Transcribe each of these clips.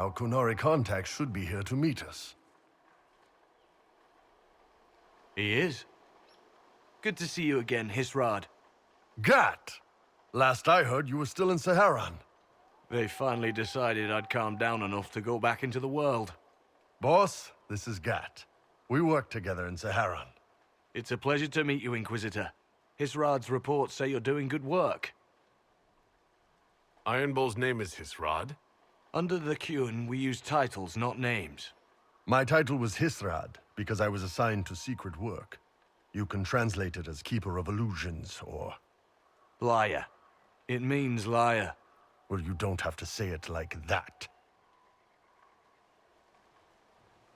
Our Kunari contact should be here to meet us. He is. Good to see you again, Hisrad. Gat! Last I heard, you were still in Saharan. They finally decided I'd calmed down enough to go back into the world. Boss, this is Gat. We work together in Saharan. It's a pleasure to meet you, Inquisitor. Hisrad's reports say you're doing good work. Iron Bull's name is Hisrad. Under the Qun, we use titles, not names. My title was Hisrad, because I was assigned to secret work. You can translate it as Keeper of Illusions, or... Liar. It means liar. Well, you don't have to say it like that.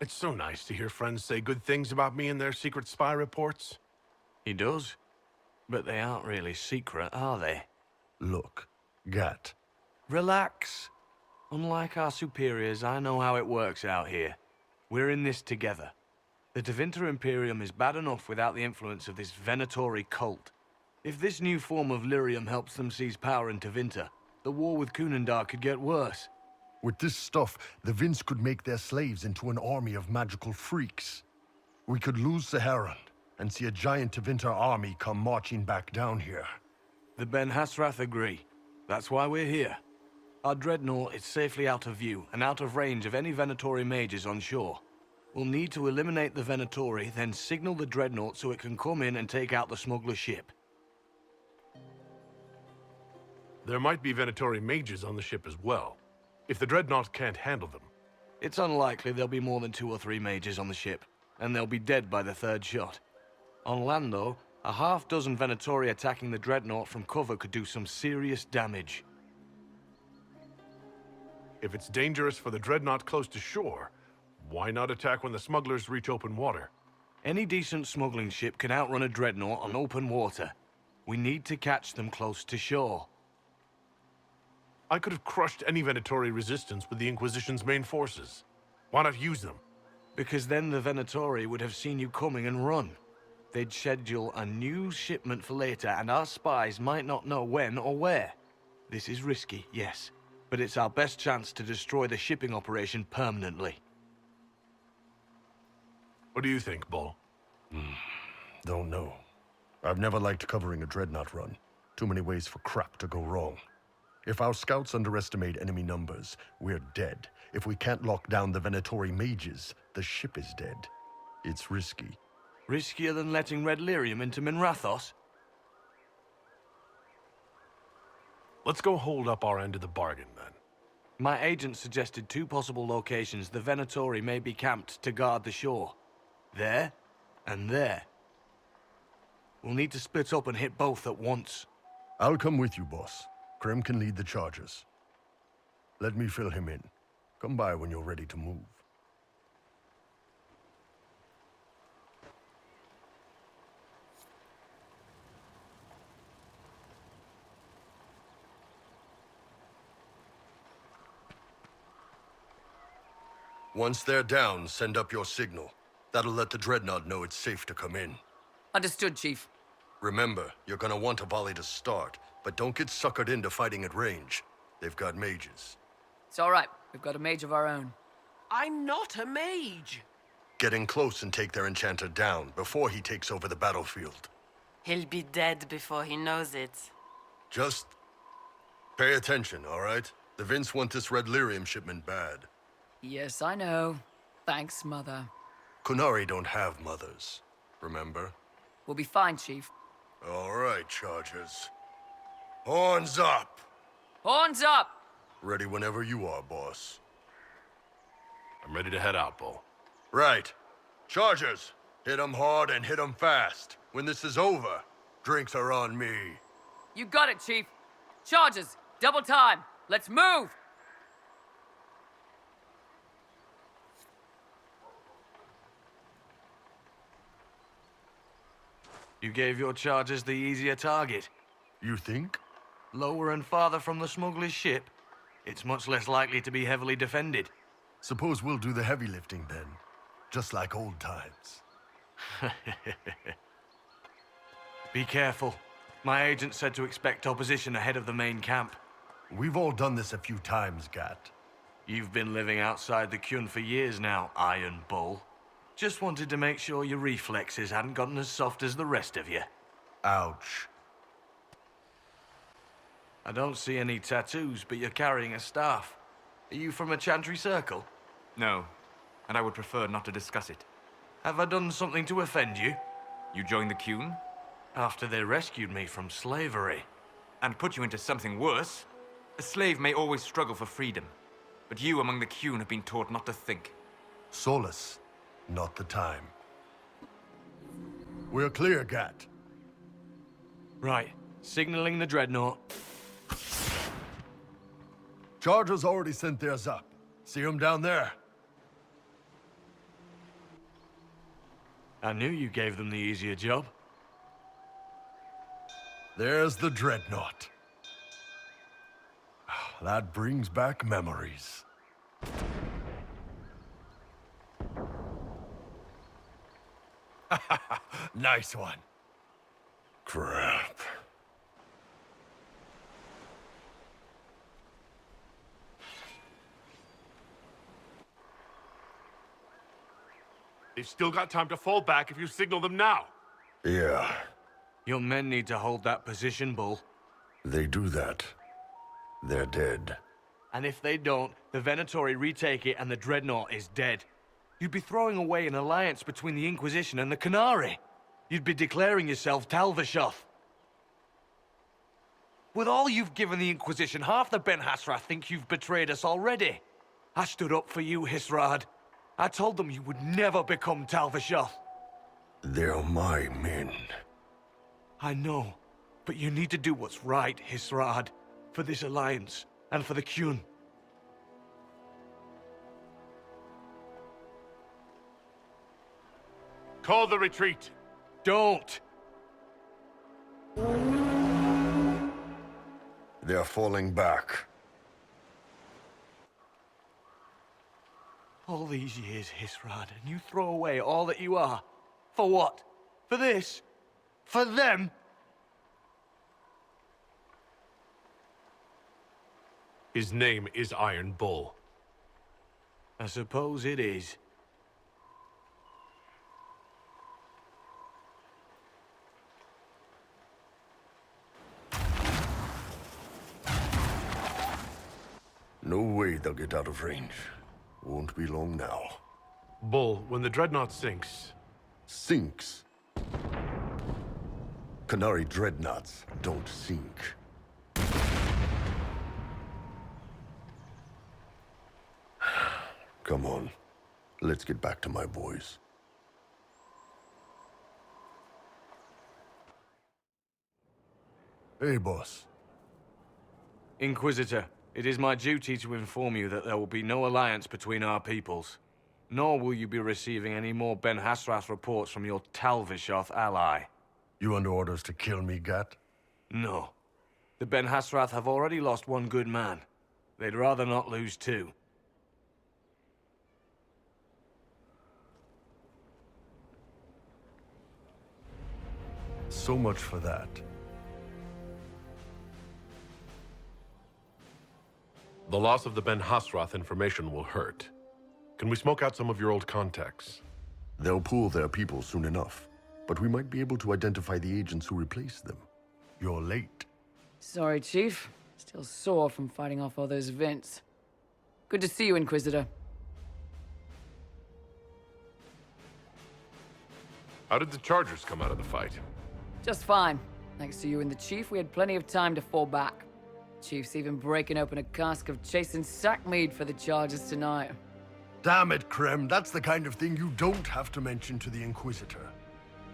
It's so nice to hear friends say good things about me in their secret spy reports. He does. But they aren't really secret, are they? Look, Gat. Relax. Unlike our superiors, I know how it works out here. We're in this together. The Tevinter Imperium is bad enough without the influence of this Venatori cult. If this new form of lyrium helps them seize power in Tevinter, the war with Kunandar could get worse. With this stuff, the Vince could make their slaves into an army of magical freaks. We could lose Saharan, and see a giant Tevinter army come marching back down here. The Ben Hasrath agree. That's why we're here. Our dreadnought is safely out of view and out of range of any Venatori mages on shore. We'll need to eliminate the Venatori, then signal the dreadnought so it can come in and take out the smuggler ship. There might be Venatori mages on the ship as well, if the Dreadnought can't handle them. It's unlikely there'll be more than 2 or 3 mages on the ship, and they'll be dead by the 3rd shot. On land, though, a half-dozen Venatori attacking the dreadnought from cover could do some serious damage. If it's dangerous for the Dreadnought close to shore, why not attack when the smugglers reach open water? Any decent smuggling ship can outrun a dreadnought on open water. We need to catch them close to shore. I could have crushed any Venatori resistance with the Inquisition's main forces. Why not use them? Because then the Venatori would have seen you coming and run. They'd schedule a new shipment for later, and our spies might not know when or where. This is risky, yes, but it's our best chance to destroy the shipping operation permanently. What do you think, Bull? Don't know. I've never liked covering a dreadnought run. Too many ways for crap to go wrong. If our scouts underestimate enemy numbers, we're dead. If we can't lock down the Venatori mages, the ship is dead. It's risky. Riskier than letting Red Lyrium into Minrathos? Let's go hold up our end of the bargain, then. My agent suggested 2 possible locations the Venatori may be camped to guard the shore. There, and there. We'll need to split up and hit both at once. I'll come with you, boss. Krem can lead the charges. Let me fill him in. Come by when you're ready to move. Once they're down, send up your signal. That'll let the Dreadnought know it's safe to come in. Understood, Chief. Remember, you're gonna want a volley to start, but don't get suckered into fighting at range. They've got mages. It's all right. We've got a mage of our own. I'm not a mage. Get in close and take their enchanter down before he takes over the battlefield. He'll be dead before he knows it. Just pay attention, all right? The Vince want this Red Lyrium shipment bad. Yes, I know. Thanks, Mother. Kunari don't have mothers, remember? We'll be fine, Chief. All right, Chargers. Horns up! Horns up! Ready whenever you are, boss. I'm ready to head out, Bull. Right. Chargers, hit 'em hard and hit 'em fast. When this is over, drinks are on me. You got it, Chief. Charges! Double time! Let's move! You gave your charges the easier target. You think? Lower and farther from the smuggler's ship, it's much less likely to be heavily defended. Suppose we'll do the heavy lifting then. Just like old times. Be careful. My agent said to expect opposition ahead of the main camp. We've all done this a few times, Gat. You've been living outside the Kyun for years now, Iron Bull. Just wanted to make sure your reflexes hadn't gotten as soft as the rest of you. Ouch. I don't see any tattoos, but you're carrying a staff. Are you from a Chantry Circle? No, and I would prefer not to discuss it. Have I done something to offend you? You joined the Kyun After they rescued me from slavery. and put you into something worse. A slave may always struggle for freedom, but you among the Kyun have been taught not to think. Solace, not the time. We're clear, Gat. Right, signaling the Dreadnought. Chargers already sent theirs up. See them down there? I knew you gave them the easier job. There's the Dreadnought. That brings back memories. Nice one. Crap. They've still got time to fall back if you signal them now. Yeah, Your men need to hold that position, Bull. they do that. They're dead. And if they don't, the Venatori retake it and the Dreadnought is dead. You'd be throwing away an alliance between the Inquisition and the Canary. You'd be declaring yourself Talvishoth. With all you've given the Inquisition, half the Ben Hasra think you've betrayed us already. I stood up for you, Hisrad. I told them you would never become Talvishoth. They're my men. I know, but you need to do what's right, Hisrad, for this alliance and for the Kyun. Call the retreat. Don't! They're falling back. All these years, Hisrad, and you throw away all that you are. For what? For this? For them? His name is Iron Bull. I suppose it is. No way they'll get out of range. Won't be long now. Bull, when the Dreadnought sinks, Sinks. Canary dreadnoughts don't sink. Come on. Let's get back to my boys. Hey, boss. Inquisitor, it is my duty to inform you that there will be no alliance between our peoples. Nor will you be receiving any more Ben Hasrath reports from your Talvishoth ally. You under orders to kill me, Gat? No. The Ben Hasrath have already lost one good man. They'd rather not lose two. So much for that. the loss of the Ben Hasrath information will hurt. Can we smoke out some of your old contacts? They'll pool their people soon enough, but we might be able to identify the agents who replaced them. You're late. Sorry, Chief. Still sore from fighting off all those vents. Good to see you, Inquisitor. How did the Chargers come out of the fight? Just fine. Thanks to you and the Chief, we had plenty of time to fall back. Chief's even breaking open a cask of chasing sackmead for the Chargers tonight. Damn it, Krem. That's the kind of thing you don't have to mention to the Inquisitor.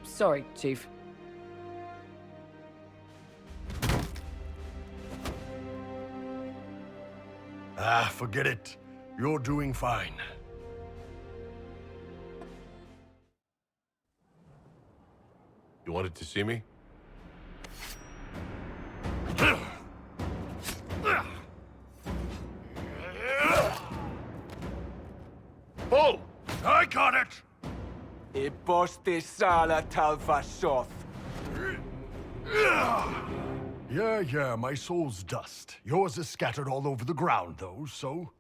Sorry, Chief. Ah, forget it. You're doing fine. You wanted to see me? Bull! I got it! Ibostisala Talvashoth. Yeah, my soul's dust. Yours is scattered all over the ground, though, so...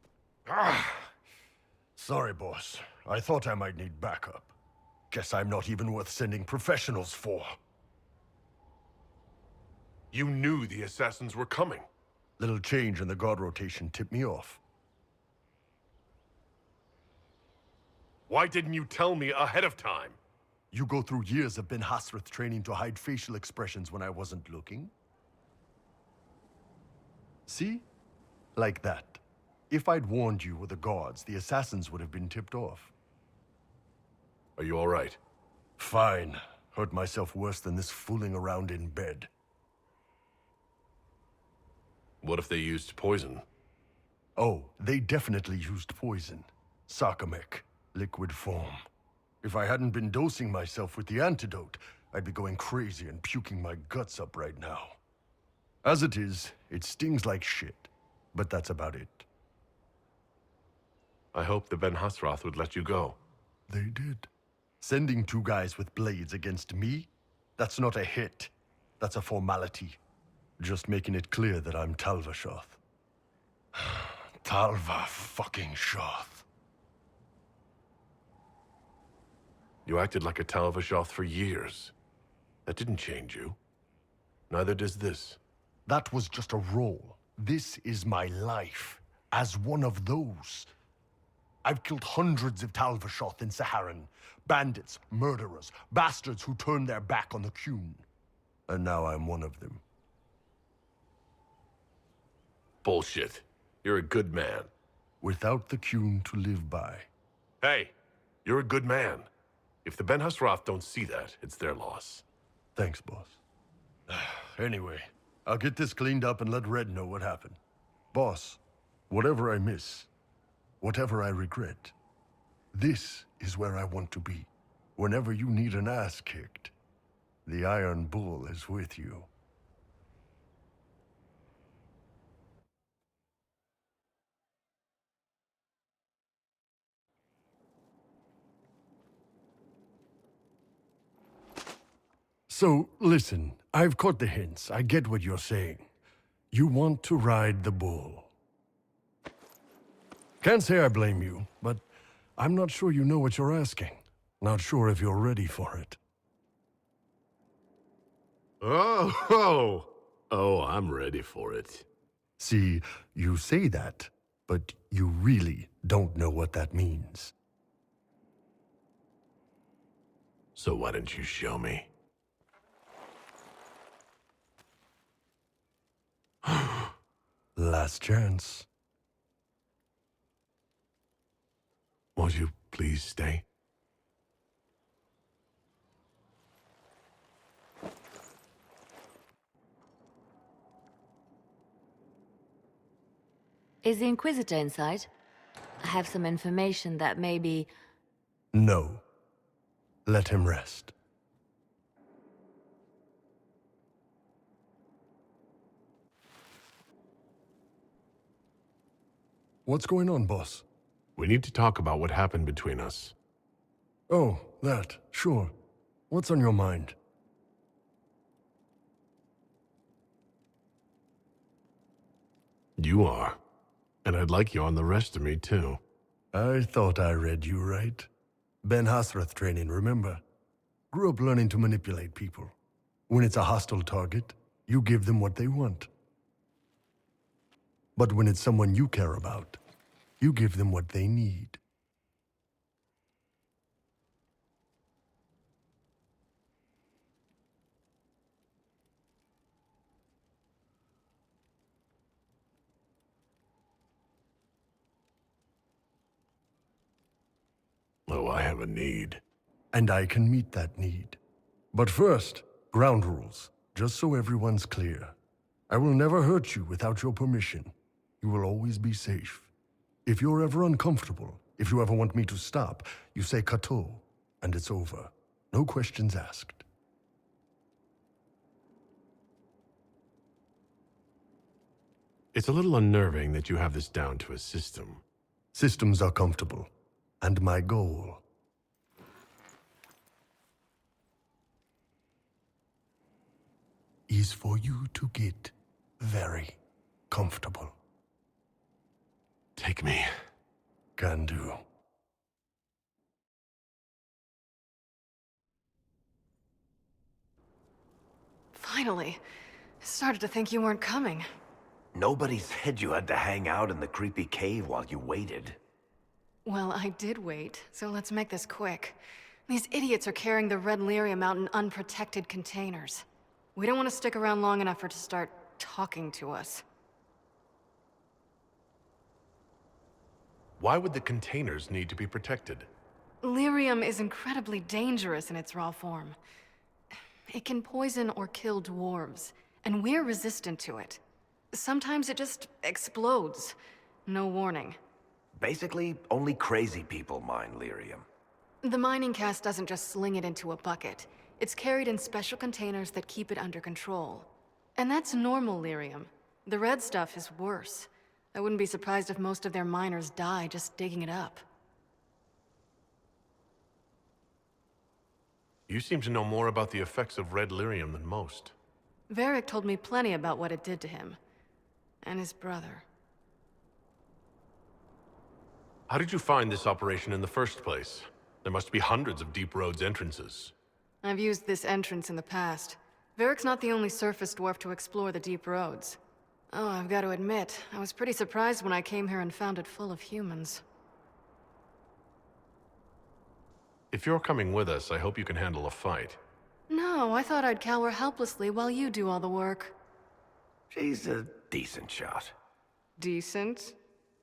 Sorry, boss. I thought I might need backup. Guess I'm not even worth sending professionals for. You knew the assassins were coming. Little change in the guard rotation tipped me off. Why didn't you tell me ahead of time? You go through years of Ben Hasrath training to hide facial expressions when I wasn't looking? See? Like that. If I'd warned you or the guards, the assassins would have been tipped off. Are you all right? Fine. Hurt myself worse than this fooling around in bed. What if they used poison? Oh, they definitely used poison. Sarcomec. Liquid form. If I hadn't been dosing myself with the antidote, I'd be going crazy and puking my guts up right now. As it is, it stings like shit. But that's about it. I hope the Ben Hasrath would let you go. They did. Sending 2 guys with blades against me? That's not a hit. That's a formality. Just making it clear that I'm Talvashoth. Talva fucking Shoth. You acted like a Talvashoth for years. That didn't change you. Neither does this. That was just a role. This is my life. As one of those. I've killed hundreds of Talvashoth in Saharan. Bandits, murderers, bastards who turned their back on the Qun. And now I'm one of them. Bullshit. You're a good man. Without the Qun to live by. Hey, you're a good man. If the Ben Hasrath don't see that, it's their loss. Thanks, boss. Anyway, I'll get this cleaned up and let Red know what happened. Boss, whatever I miss, whatever I regret, this is where I want to be. Whenever you need an ass kicked, the Iron Bull is with you. So, listen, I've caught the hints. I get what you're saying. You want to ride the bull. Can't say I blame you, but I'm not sure you know what you're asking. Not sure if you're ready for it. Oh, I'm ready for it. See, you say that, but you really don't know what that means. So why don't you show me? Last chance. Won't you please stay? Is the Inquisitor inside? I have some information that maybe... No. Let him rest. What's going on, boss? We need to talk about what happened between us. Oh, that. Sure. What's on your mind? You are. And I'd like you on the rest of me, too. I thought I read you right. Ben Hasrath training, remember? Grew up learning to manipulate people. When it's a hostile target, you give them what they want. But when it's someone you care about, you give them what they need. Oh, I have a need. And I can meet that need. But first, ground rules, just so everyone's clear. I will never hurt you without your permission. You will always be safe. If you're ever uncomfortable, if you ever want me to stop, you say Kato, and it's over. No questions asked. It's a little unnerving that you have this down to a system. Systems are comfortable. And my goal is for you to get very comfortable. Take me. Can do. Finally. I started to think you weren't coming. Nobody said you had to hang out in the creepy cave while you waited. Well, I did wait, so let's make this quick. These idiots are carrying the red lyrium out in unprotected containers. We don't want to stick around long enough for it to start talking to us. Why would the containers need to be protected? Lyrium is incredibly dangerous in its raw form. It can poison or kill dwarves, and we're resistant to it. Sometimes it just explodes. No warning. Basically, only crazy people mine lyrium. The mining cast doesn't just sling it into a bucket. It's carried in special containers that keep it under control. And that's normal lyrium. The red stuff is worse. I wouldn't be surprised if most of their miners die just digging it up. You seem to know more about the effects of red lyrium than most. Varric told me plenty about what it did to him. And his brother. How did you find this operation in the first place? There must be hundreds of Deep Road's entrances. I've used this entrance in the past. Varric's not the only surface dwarf to explore the Deep Roads. Oh, I've got to admit, I was pretty surprised when I came here and found it full of humans. If you're coming with us, I hope you can handle a fight. No, I thought I'd cower helplessly while you do all the work. She's a decent shot. Decent?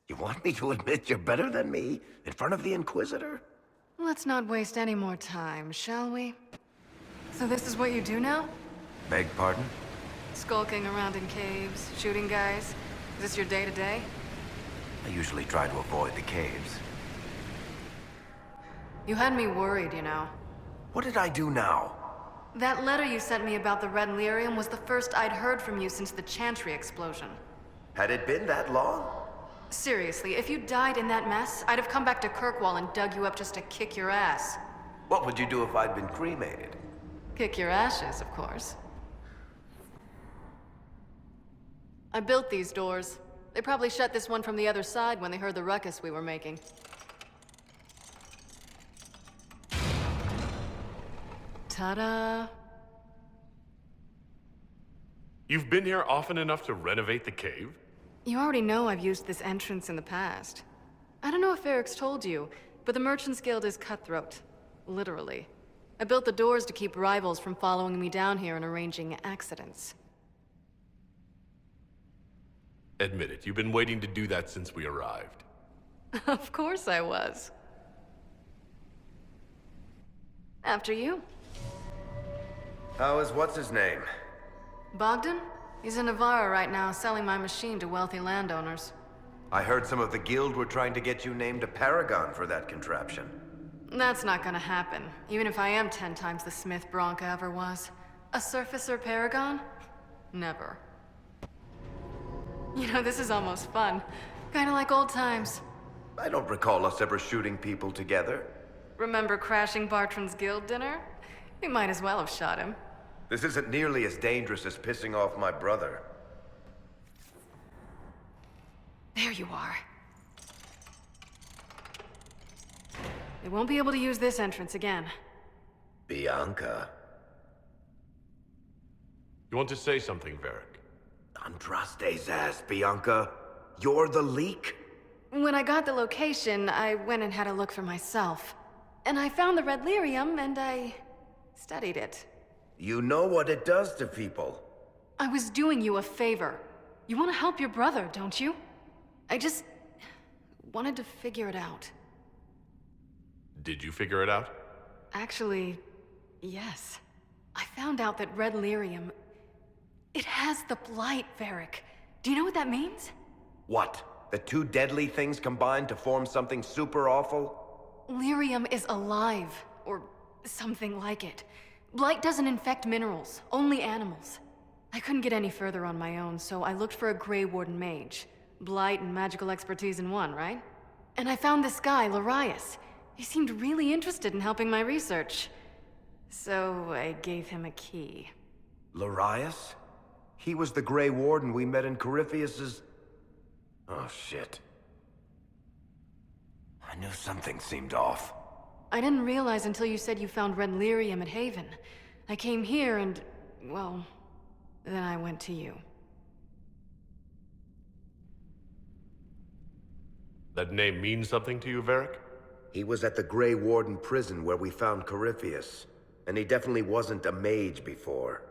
You want me to admit you're better than me in front of the Inquisitor? Let's not waste any more time, shall we? So this is what you do now? Beg pardon? Skulking around in caves, shooting guys? Is this your day-to-day? I usually try to avoid the caves. You had me worried, you know. What did I do now? That letter you sent me about the red lyrium was the first I'd heard from you since the Chantry explosion. Had it been that long? Seriously, if you died in that mess, I'd have come back to Kirkwall and dug you up just to kick your ass. What would you do if I'd been cremated? Kick your ashes, of course. I built these doors. They probably shut this one from the other side when they heard the ruckus we were making. Ta-da! You've been here often enough to renovate the cave? You already know I've used this entrance in the past. I don't know if Eric's told you, but the Merchants Guild is cutthroat. Literally. I built the doors to keep rivals from following me down here and arranging accidents. Admit it, you've been waiting to do that since we arrived. Of course I was. After you. How is what's-his-name? Bogdan? He's in Navarra right now, selling my machine to wealthy landowners. I heard some of the guild were trying to get you named a paragon for that contraption. That's not gonna happen, even if I am 10 times the Smith Bronca ever was. A surfacer paragon? Never. You know, this is almost fun. Kinda like old times. I don't recall us ever shooting people together. Remember crashing Bartran's guild dinner? We might as well have shot him. This isn't nearly as dangerous as pissing off my brother. There you are. They won't be able to use this entrance again. Bianca. You want to say something, Varric? Andraste's ass, Bianca. You're the leak? When I got the location, I went and had a look for myself. And I found the red lyrium, and I studied it. You know what it does to people. I was doing you a favor. You want to help your brother, don't you? I just wanted to figure it out. Did you figure it out? Actually, yes. I found out that red lyrium... It has the blight, Varric. Do you know what that means? What? The two deadly things combined to form something super awful? Lyrium is alive, or something like it. Blight doesn't infect minerals, only animals. I couldn't get any further on my own, so I looked for a Grey Warden mage. Blight and magical expertise in one, right? And I found this guy, Larius. He seemed really interested in helping my research. So I gave him a key. Larius? He was the Grey Warden we met in Corypheus's... Oh, shit. I knew something seemed off. I didn't realize until you said you found red lyrium at Haven. I came here and, well, then I went to you. That name means something to you, Varric? He was at the Grey Warden prison where we found Corypheus, and he definitely wasn't a mage before.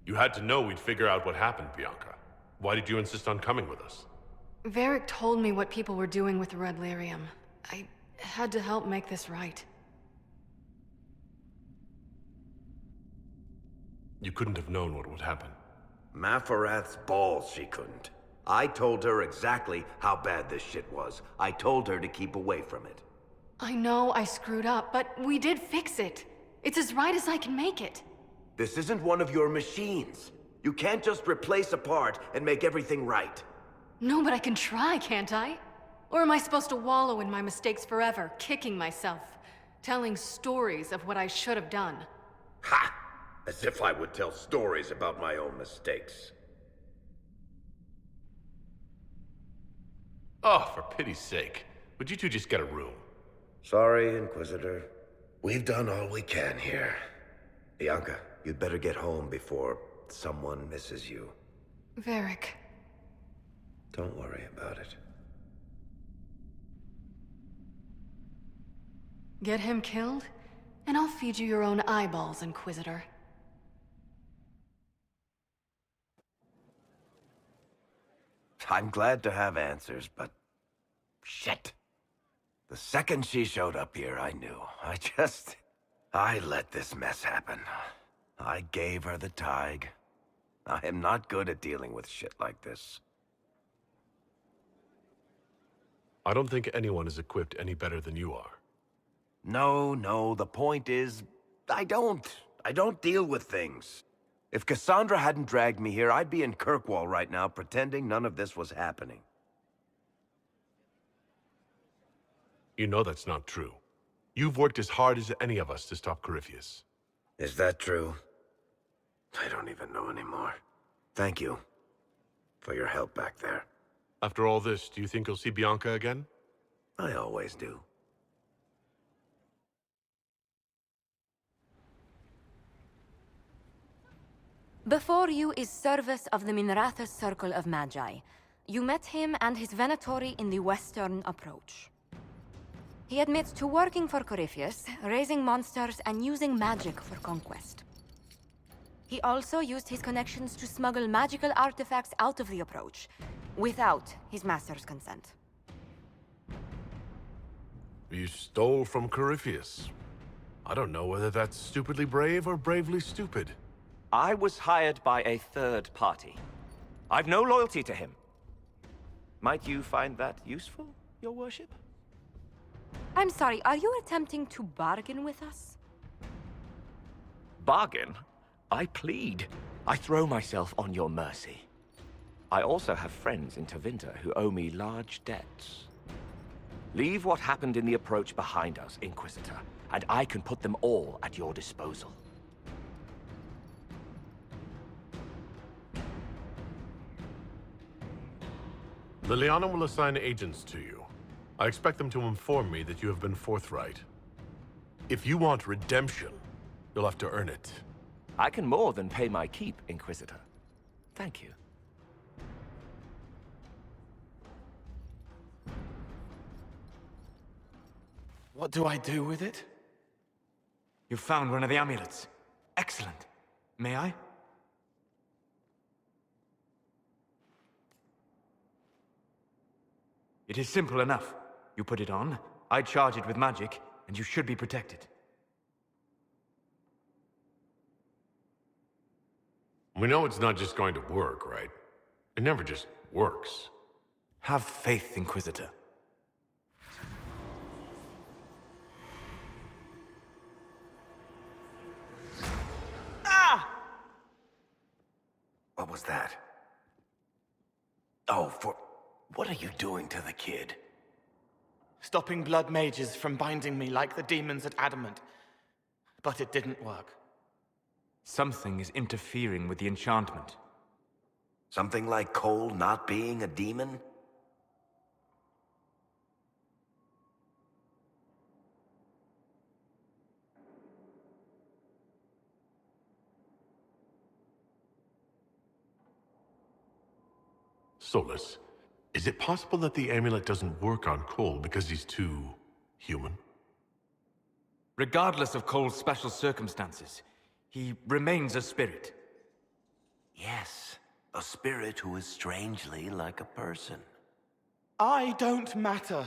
You had to know we'd figure out what happened, Bianca. Why did you insist on coming with us? Varric told me what people were doing with the red lyrium. I had to help make this right. You couldn't have known what would happen. Mafarath's balls, she couldn't. I told her exactly how bad this shit was. I told her to keep away from it. I know I screwed up, but we did fix it. It's as right as I can make it. This isn't one of your machines. You can't just replace a part and make everything right. No, but I can try, can't I? Or am I supposed to wallow in my mistakes forever, kicking myself, telling stories of what I should have done? Ha! As if I would tell stories about my own mistakes. Oh, for pity's sake. Would you two just get a room? Sorry, Inquisitor. We've done all we can here. Bianca, you'd better get home before someone misses you. Varric. Don't worry about it. Get him killed, and I'll feed you your own eyeballs, Inquisitor. I'm glad to have answers, but... shit. The second she showed up here, I knew. I let this mess happen. I gave her the Tig. I am not good at dealing with shit like this. I don't think anyone is equipped any better than you are. No, the point is, I don't deal with things. If Cassandra hadn't dragged me here, I'd be in Kirkwall right now pretending none of this was happening. You know that's not true. You've worked as hard as any of us to stop Corypheus. Is that true? I don't even know anymore. Thank you for your help back there. After all this, do you think you'll see Bianca again? I always do. Before you is Service of the Minrathous Circle of Magi. You met him and his Venatori in the Western Approach. He admits to working for Corypheus, raising monsters, and using magic for conquest. He also used his connections to smuggle magical artifacts out of the Approach, without his master's consent. You stole from Corypheus. I don't know whether that's stupidly brave or bravely stupid. I was hired by a third party. I've no loyalty to him. Might you find that useful, your worship? I'm sorry, are you attempting to bargain with us? Bargain? I plead. I throw myself on your mercy. I also have friends in Tevinter who owe me large debts. Leave what happened in the Approach behind us, Inquisitor, and I can put them all at your disposal. Liliana will assign agents to you. I expect them to inform me that you have been forthright. If you want redemption, you'll have to earn it. I can more than pay my keep, Inquisitor. Thank you. What do I do with it? You found one of the amulets. Excellent. May I? It is simple enough. You put it on, I charge it with magic, and you should be protected. We know it's not just going to work, right? It never just works. Have faith, Inquisitor. What was that? Oh, what are you doing to the kid? Stopping blood mages from binding me like the demons at Adamant. But it didn't work. Something is interfering with the enchantment. Something like Cole not being a demon? Solus, is it possible that the amulet doesn't work on Cole because he's too human? Regardless of Cole's special circumstances, he remains a spirit. Yes, a spirit who is strangely like a person. I don't matter.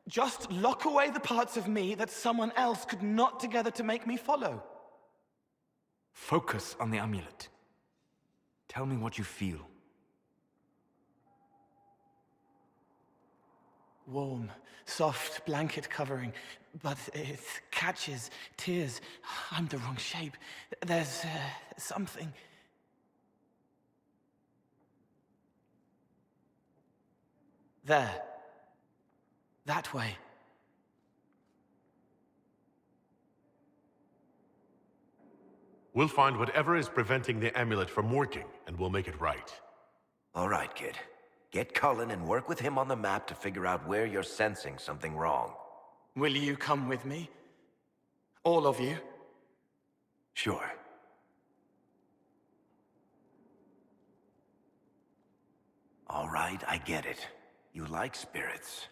Just lock away the parts of me that someone else could knot together to make me follow. Focus on the amulet. Tell me what you feel. Warm, soft blanket covering, but it catches tears. I'm the wrong shape. There's something. There. That way. We'll find whatever is preventing the amulet from working, and we'll make it right. All right, kid. Get Cullen and work with him on the map to figure out where you're sensing something wrong. Will you come with me? All of you? Sure. All right, I get it. You like spirits.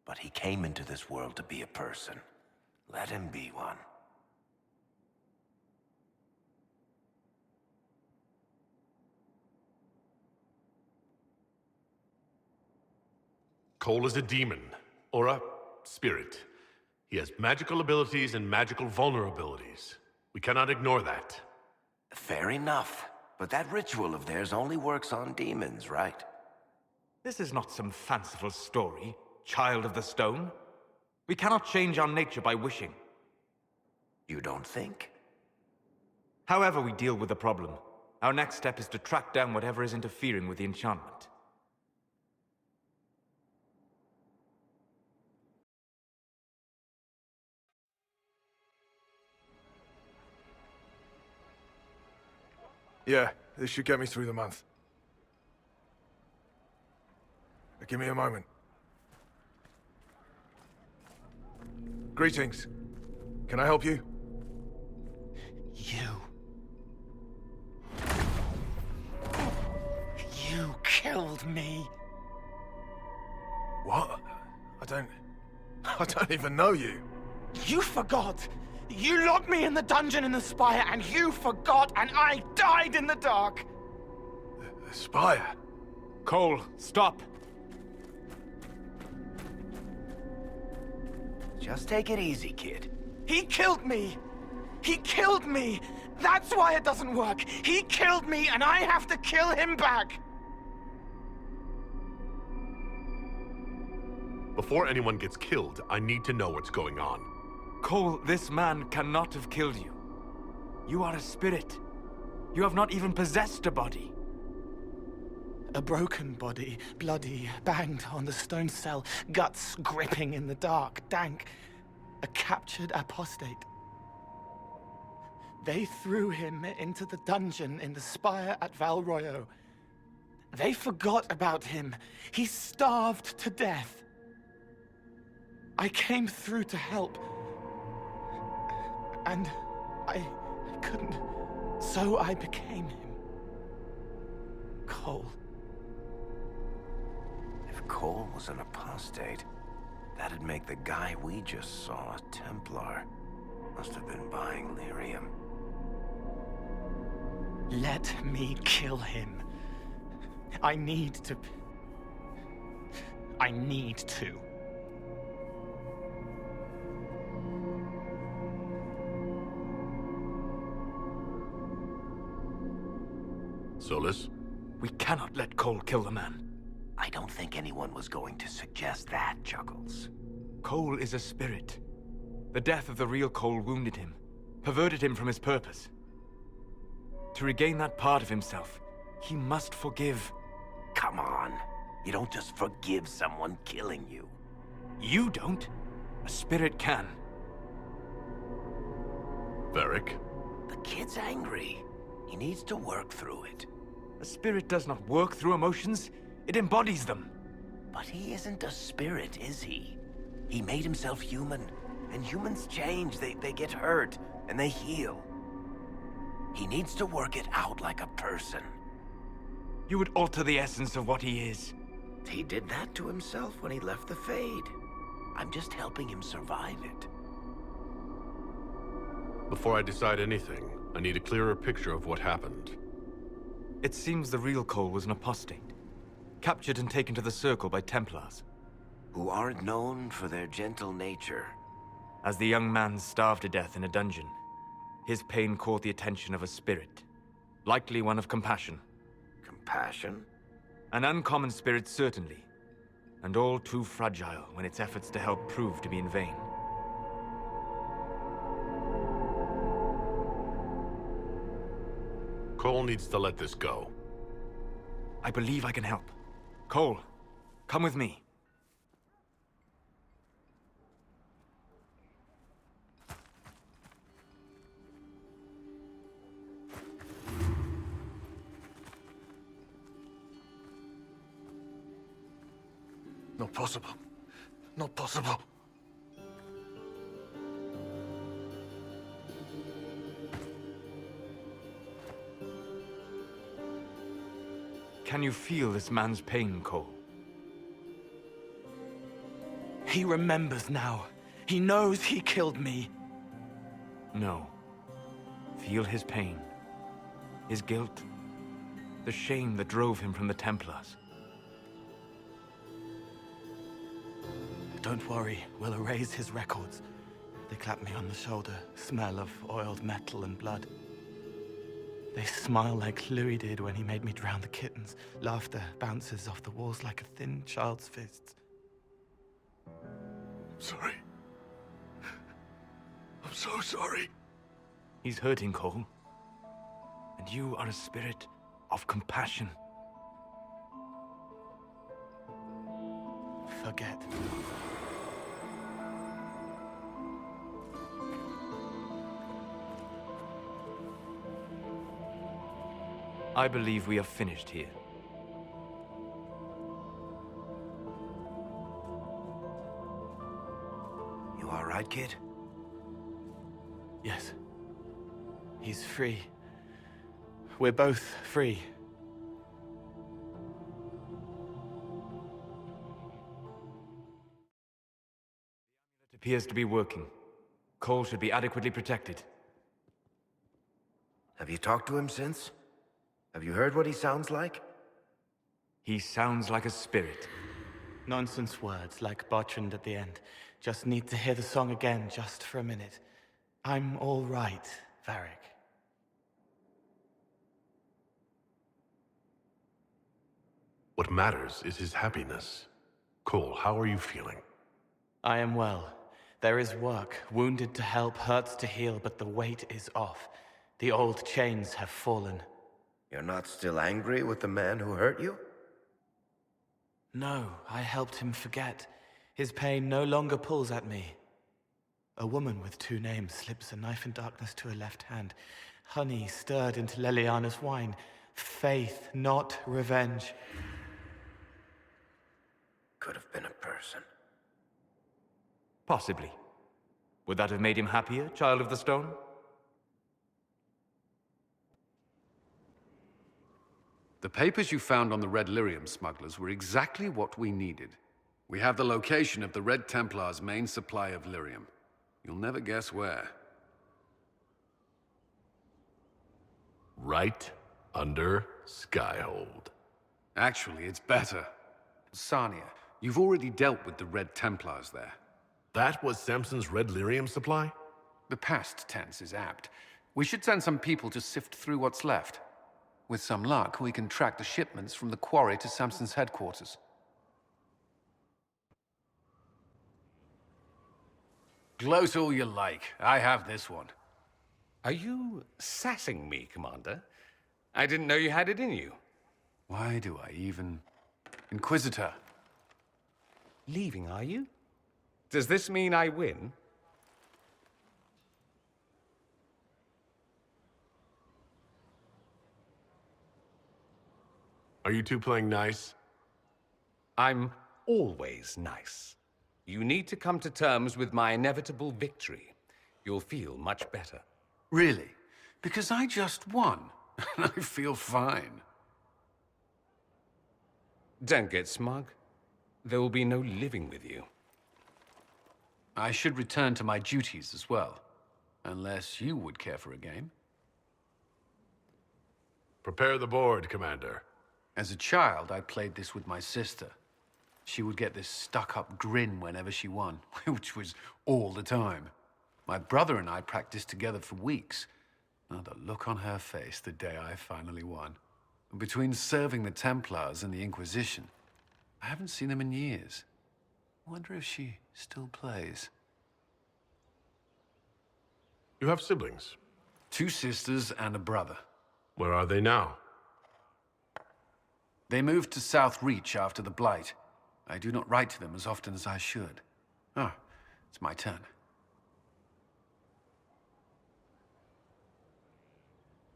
But he came into this world to be a person. Let him be one. Cole is a demon, or a spirit. He has magical abilities and magical vulnerabilities. We cannot ignore that. Fair enough. But that ritual of theirs only works on demons, right? This is not some fanciful story, child of the stone. We cannot change our nature by wishing. You don't think? However we deal with the problem, our next step is to track down whatever is interfering with the enchantment. Yeah, this should get me through the month. Give me a moment. Greetings. Can I help you? You killed me. What? I don't even know you. You forgot! You locked me in the dungeon in the Spire, and you forgot, and I died in the dark! The Spire? Cole, stop! Just take it easy, kid. He killed me! He killed me! That's why it doesn't work! He killed me, and I have to kill him back! Before anyone gets killed, I need to know what's going on. Cole, this man cannot have killed you. You are a spirit. You have not even possessed a body. A broken body, bloody, banged on the stone cell, guts gripping in the dark, dank. A captured apostate. They threw him into the dungeon in the Spire at Valroyo. They forgot about him. He starved to death. I came through to help. And I couldn't, so I became him. Cole. If Cole was an apostate, that'd make the guy we just saw a Templar. Must have been buying lyrium. Let me kill him. I need to. Solus? We cannot let Cole kill the man. I don't think anyone was going to suggest that, Chuckles. Cole is a spirit. The death of the real Cole wounded him, perverted him from his purpose. To regain that part of himself, he must forgive. Come on. You don't just forgive someone killing you. You don't. A spirit can. Varric? The kid's angry. He needs to work through it. A spirit does not work through emotions. It embodies them. But he isn't a spirit, is he? He made himself human. And humans change. They get hurt. And they heal. He needs to work it out like a person. You would alter the essence of what he is. He did that to himself when he left the Fade. I'm just helping him survive it. Before I decide anything, I need a clearer picture of what happened. It seems the real Cole was an apostate, captured and taken to the Circle by Templars. Who aren't known for their gentle nature. As the young man starved to death in a dungeon, his pain caught the attention of a spirit, likely one of compassion. Compassion? An uncommon spirit, certainly, and all too fragile when its efforts to help prove to be in vain. Cole needs to let this go. I believe I can help. Cole, come with me. Not possible. Not possible. Can you feel this man's pain, Cole? He remembers now. He knows he killed me. No. Feel his pain. His guilt. The shame that drove him from the Templars. Don't worry, we'll erase his records. They clap me on the shoulder, smell of oiled metal and blood. They smile like Louis did when he made me drown the kittens. Laughter bounces off the walls like a thin child's fists. Sorry. I'm so sorry. He's hurting, Cole. And you are a spirit of compassion. Forget. I believe we are finished here. You all right, kid? Yes. He's free. We're both free. It appears to be working. Cole should be adequately protected. Have you talked to him since? Have you heard what he sounds like? He sounds like a spirit. Nonsense words like Bertrand at the end. Just need to hear the song again just for a minute. I'm all right, Varric. What matters is his happiness. Cole, how are you feeling? I am well. There is work. Wounded to help, hurts to heal, but the weight is off. The old chains have fallen. You're not still angry with the man who hurt you? No, I helped him forget. His pain no longer pulls at me. A woman with two names slips a knife in darkness to her left hand. Honey stirred into Leliana's wine. Faith, not revenge. Could have been a person. Possibly. Would that have made him happier, Child of the Stone? The papers you found on the Red Lyrium smugglers were exactly what we needed. We have the location of the Red Templars' main supply of lyrium. You'll never guess where. Right under Skyhold. Actually, it's better. Sarnia, you've already dealt with the Red Templars there. That was Samson's Red Lyrium supply? The past tense is apt. We should send some people to sift through what's left. With some luck, we can track the shipments from the quarry to Samson's headquarters. Gloat all you like. I have this one. Are you sassing me, Commander? I didn't know you had it in you. Why do I even... Inquisitor. Leaving, are you? Does this mean I win? Are you two playing nice? I'm always nice. You need to come to terms with my inevitable victory. You'll feel much better. Really? Because I just won. And I feel fine. Don't get smug. There will be no living with you. I should return to my duties as well. Unless you would care for a game. Prepare the board, Commander. As a child, I played this with my sister. She would get this stuck-up grin whenever she won, which was all the time. My brother and I practiced together for weeks. Oh, the look on her face the day I finally won. Between serving the Templars and the Inquisition, I haven't seen them in years. I wonder if she still plays. You have siblings? 2 sisters and a brother. Where are they now? They moved to South Reach after the Blight. I do not write to them as often as I should. Ah, it's my turn.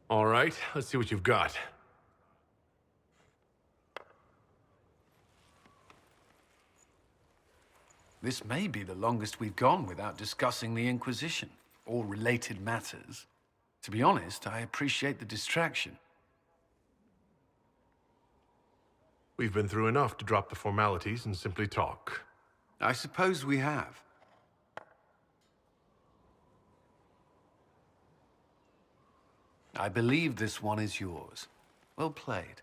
All right, let's see what you've got. This may be the longest we've gone without discussing the Inquisition, or related matters. To be honest, I appreciate the distraction. We've been through enough to drop the formalities and simply talk. I suppose we have. I believe this one is yours. Well played.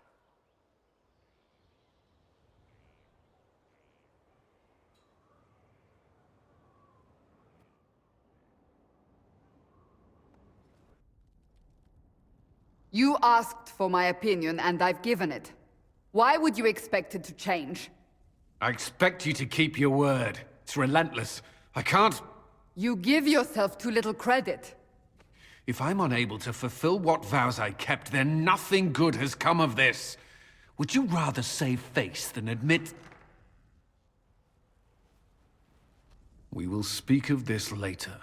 You asked for my opinion, and I've given it. Why would you expect it to change? I expect you to keep your word. It's relentless. I can't... You give yourself too little credit. If I'm unable to fulfill what vows I kept, then nothing good has come of this. Would you rather save face than admit... We will speak of this later.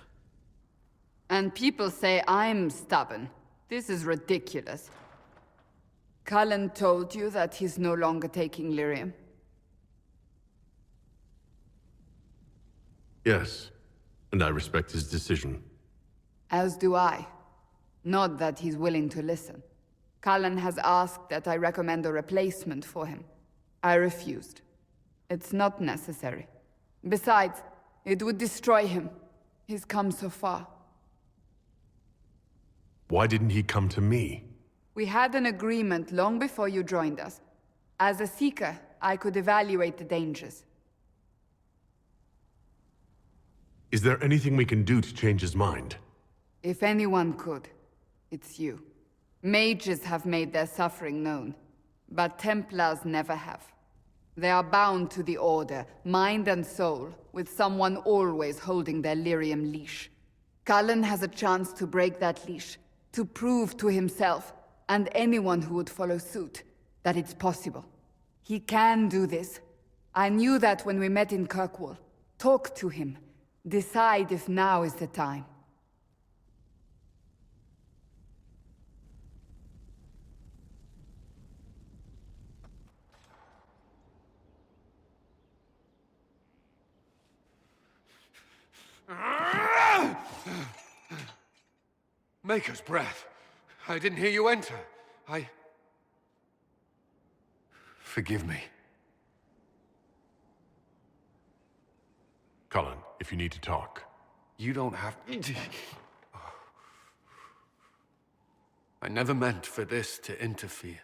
And people say I'm stubborn. This is ridiculous. Cullen told you that he's no longer taking lyrium? Yes, and I respect his decision. As do I. Not that he's willing to listen. Cullen has asked that I recommend a replacement for him. I refused. It's not necessary. Besides, it would destroy him. He's come so far. Why didn't he come to me? We had an agreement long before you joined us. As a Seeker, I could evaluate the dangers. Is there anything we can do to change his mind? If anyone could, it's you. Mages have made their suffering known, but Templars never have. They are bound to the Order, mind and soul, with someone always holding their lyrium leash. Cullen has a chance to break that leash, to prove to himself, and anyone who would follow suit, that it's possible. He can do this. I knew that when we met in Kirkwall. Talk to him. Decide if now is the time. Maker's breath. I didn't hear you enter. Forgive me. Cullen, if you need to talk. You don't have... I never meant for this to interfere.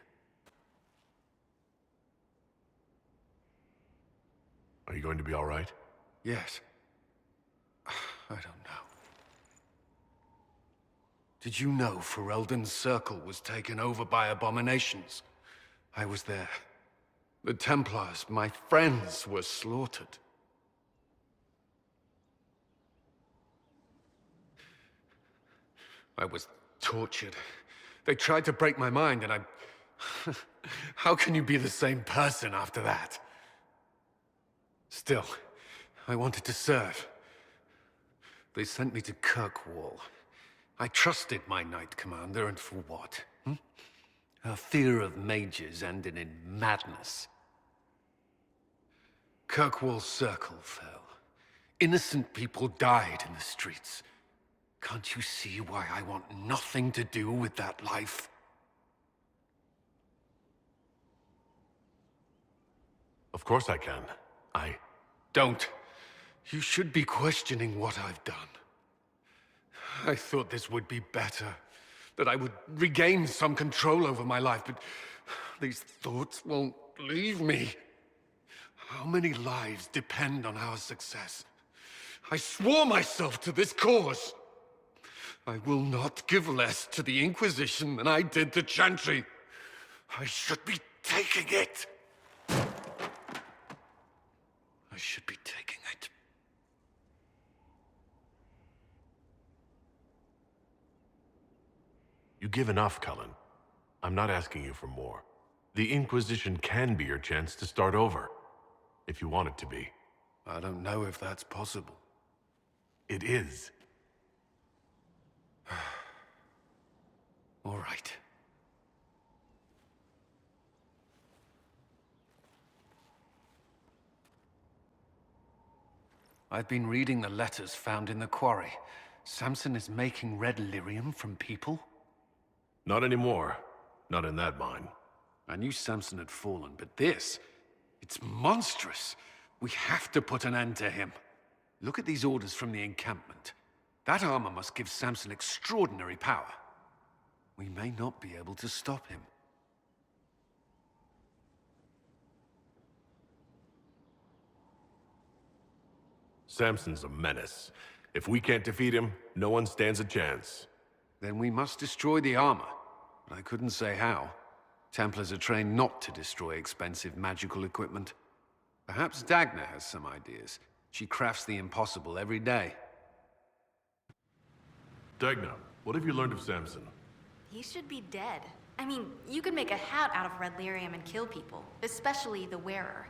Are you going to be all right? Yes. I don't know. Did you know Ferelden's circle was taken over by abominations? I was there. The Templars, my friends, were slaughtered. I was tortured. They tried to break my mind, and I... How can you be the same person after that? Still, I wanted to serve. They sent me to Kirkwall. I trusted my Knight Commander, and for what? Her fear of mages ended in madness. Kirkwall's circle fell. Innocent people died in the streets. Can't you see why I want nothing to do with that life? Of course I can. Don't. You should be questioning what I've done. I thought this would be better. That I would regain some control over my life, but these thoughts won't leave me. How many lives depend on our success? I swore myself to this cause. I will not give less to the Inquisition than I did to Chantry. I should be taking it. I should be taking it. You give enough, Cullen. I'm not asking you for more. The Inquisition can be your chance to start over. If you want it to be. I don't know if that's possible. It is. All right. I've been reading the letters found in the quarry. Samson is making red lyrium from people? Not anymore. Not in that mine. I knew Samson had fallen, but this... it's monstrous. We have to put an end to him. Look at these orders from the encampment. That armor must give Samson extraordinary power. We may not be able to stop him. Samson's a menace. If we can't defeat him, no one stands a chance. Then we must destroy the armor. But I couldn't say how. Templars are trained not to destroy expensive magical equipment. Perhaps Dagna has some ideas. She crafts the impossible every day. Dagna, what have you learned of Samson? He should be dead. I mean, you could make a hat out of red lyrium and kill people, especially the wearer.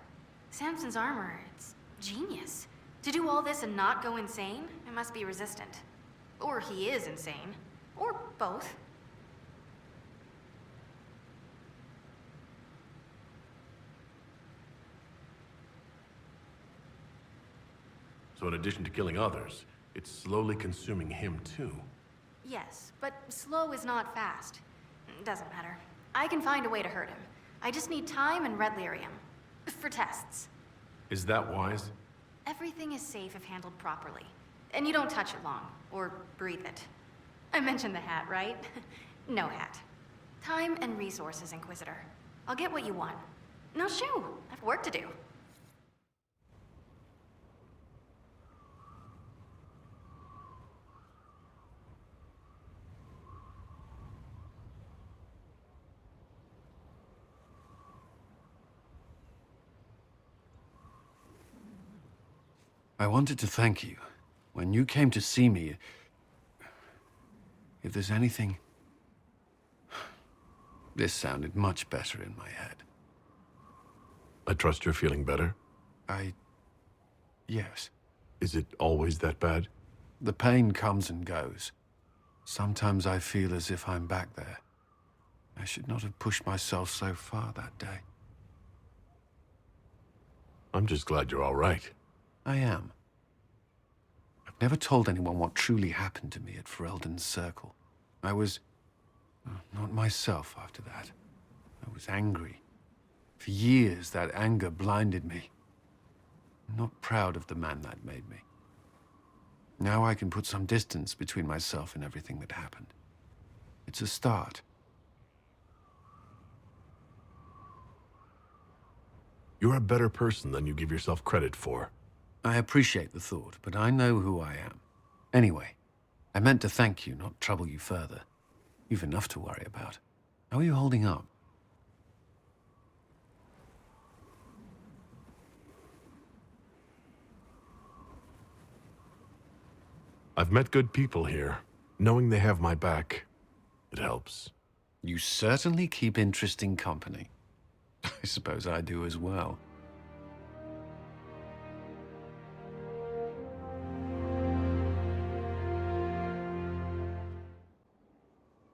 Samson's armor, it's genius. To do all this and not go insane, it must be resistant. Or he is insane. Or both. So in addition to killing others, it's slowly consuming him too. Yes, but slow is not fast. Doesn't matter. I can find a way to hurt him. I just need time and red lyrium. For tests. Is that wise? Everything is safe if handled properly. And you don't touch it long, or breathe it. I mentioned the hat, right? No hat. Time and resources, Inquisitor. I'll get what you want. Now shoo, I have work to do. I wanted to thank you. When you came to see me, if there's anything... This sounded much better in my head. I trust you're feeling better? Yes. Is it always that bad? The pain comes and goes. Sometimes I feel as if I'm back there. I should not have pushed myself so far that day. I'm just glad you're all right. I am. I've never told anyone what truly happened to me at Ferelden's Circle. I was... not myself after that. I was angry. For years, that anger blinded me. I'm not proud of the man that made me. Now I can put some distance between myself and everything that happened. It's a start. You're a better person than you give yourself credit for. I appreciate the thought, but I know who I am. Anyway, I meant to thank you, not trouble you further. You've enough to worry about. How are you holding up? I've met good people here. Knowing they have my back, it helps. You certainly keep interesting company. I suppose I do as well.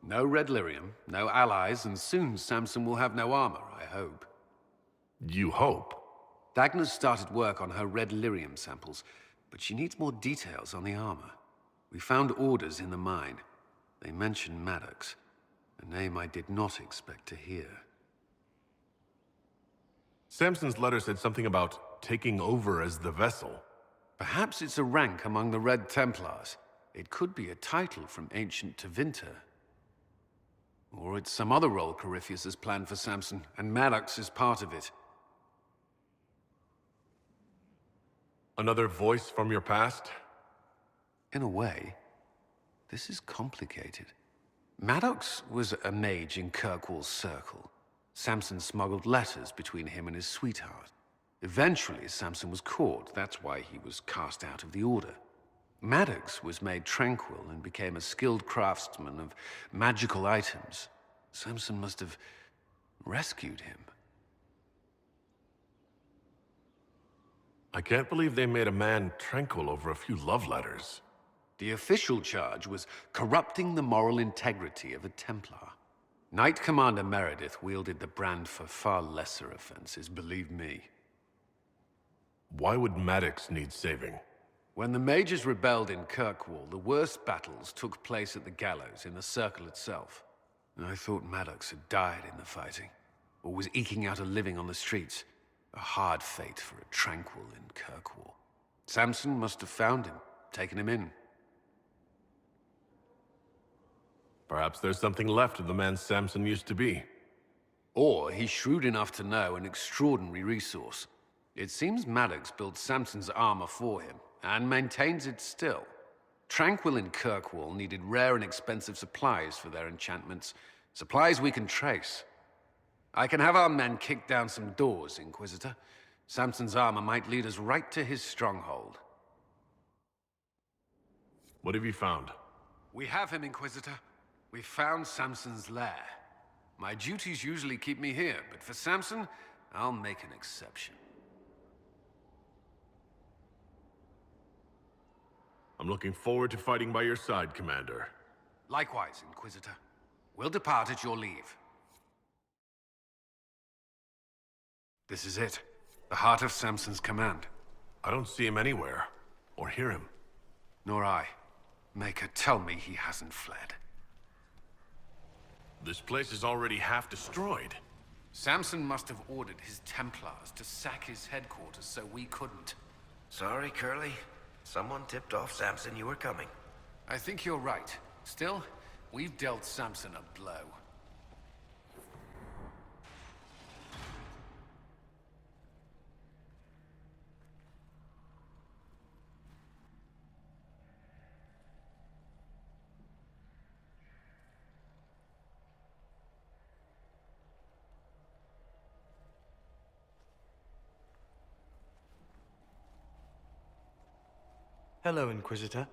No red lyrium, no allies, and soon Samson will have no armor, I hope. You hope? Dagna's started work on her red lyrium samples, but she needs more details on the armor. We found orders in the mine. They mention Maddox, a name I did not expect to hear. Samson's letter said something about taking over as the vessel. Perhaps it's a rank among the Red Templars. It could be a title from ancient Tevinter. Or it's some other role Corypheus has planned for Samson, and Maddox is part of it. Another voice from your past? In a way, this is complicated. Maddox was a mage in Kirkwall's circle. Samson smuggled letters between him and his sweetheart. Eventually, Samson was caught. That's why he was cast out of the Order. Maddox was made tranquil and became a skilled craftsman of magical items. Samson must have rescued him. I can't believe they made a man tranquil over a few love letters. The official charge was corrupting the moral integrity of a Templar. Knight Commander Meredith wielded the brand for far lesser offenses, believe me. Why would Maddox need saving? When the mages rebelled in Kirkwall, the worst battles took place at the gallows, in the circle itself. I thought Maddox had died in the fighting, or was eking out a living on the streets. A hard fate for a tranquil in Kirkwall. Samson must have found him, taken him in. Perhaps there's something left of the man Samson used to be. Or he's shrewd enough to know an extraordinary resource. It seems Maddox built Samson's armor for him, and maintains it still. Tranquil and Kirkwall needed rare and expensive supplies for their enchantments. Supplies we can trace. I can have our men kick down some doors, Inquisitor. Samson's armor might lead us right to his stronghold. What have you found? We have him, Inquisitor. We found Samson's lair. My duties usually keep me here, but for Samson, I'll make an exception. I'm looking forward to fighting by your side, Commander. Likewise, Inquisitor. We'll depart at your leave. This is it. The heart of Samson's command. I don't see him anywhere, or hear him. Nor I. Maker, tell me he hasn't fled. This place is already half destroyed. Samson must have ordered his Templars to sack his headquarters so we couldn't. Sorry, Curly. Someone tipped off Samson you were coming. I think you're right. Still, we've dealt Samson a blow. Hello, Inquisitor.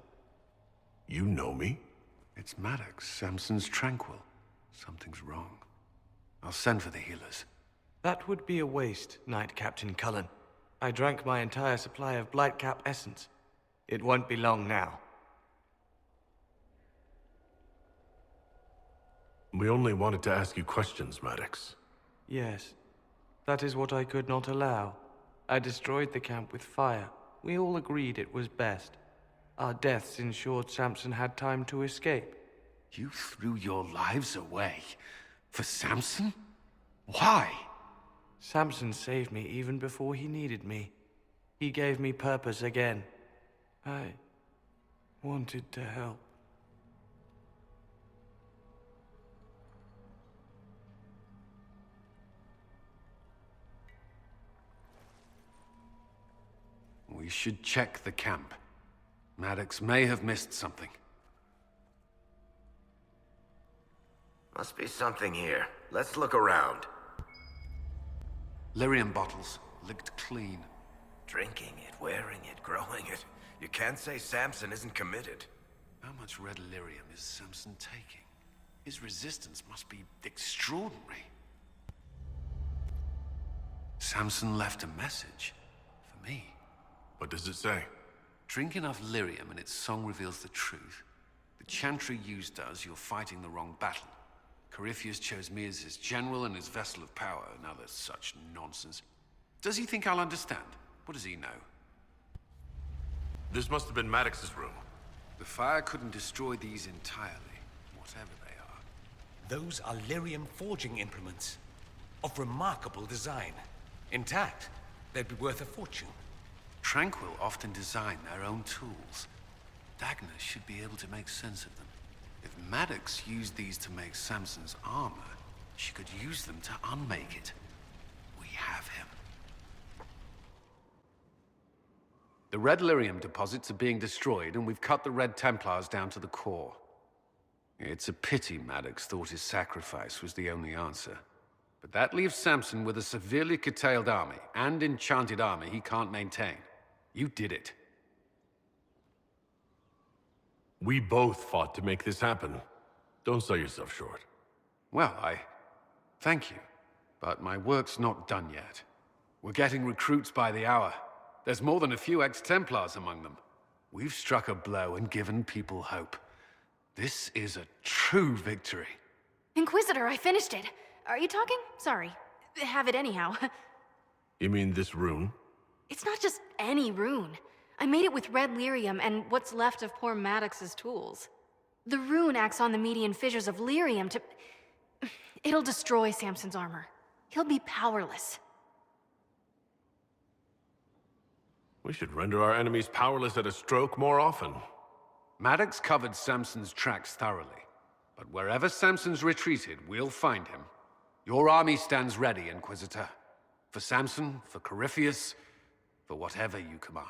You know me? It's Maddox, Samson's tranquil. Something's wrong. I'll send for the healers. That would be a waste, Knight Captain Cullen. I drank my entire supply of Blightcap essence. It won't be long now. We only wanted to ask you questions, Maddox. Yes. That is what I could not allow. I destroyed the camp with fire. We all agreed it was best. Our deaths ensured Samson had time to escape. You threw your lives away? For Samson? Why? Samson saved me even before he needed me. He gave me purpose again. I wanted to help. We should check the camp. Maddox may have missed something. Must be something here. Let's look around. Lyrium bottles, licked clean. Drinking it, wearing it, growing it. You can't say Samson isn't committed. How much red lyrium is Samson taking? His resistance must be extraordinary. Samson left a message for me. What does it say? Drink enough lyrium and its song reveals the truth. The chantry used us, you're fighting the wrong battle. Corypheus chose me as his general and his vessel of power. Now there's such nonsense. Does he think I'll understand? What does he know? This must have been Maddox's room. The fire couldn't destroy these entirely, whatever they are. Those are lyrium forging implements, of remarkable design. Intact, they'd be worth a fortune. Tranquil often design their own tools. Dagna should be able to make sense of them. If Maddox used these to make Samson's armor, she could use them to unmake it. We have him. The Red Lyrium deposits are being destroyed, and we've cut the Red Templars down to the core. It's a pity Maddox thought his sacrifice was the only answer. But that leaves Samson with a severely curtailed army, and enchanted army he can't maintain. You did it. We both fought to make this happen. Don't sell yourself short. Well, thank you. But my work's not done yet. We're getting recruits by the hour. There's more than a few ex-Templars among them. We've struck a blow and given people hope. This is a true victory. Inquisitor, I finished it. Are you talking? Sorry. Have it anyhow. You mean this rune? It's not just any rune. I made it with red lyrium and what's left of poor Maddox's tools. The rune acts on the median fissures of lyrium to... It'll destroy Samson's armor. He'll be powerless. We should render our enemies powerless at a stroke more often. Maddox covered Samson's tracks thoroughly. But wherever Samson's retreated, we'll find him. Your army stands ready, Inquisitor. For Samson, for Corypheus, for whatever you command.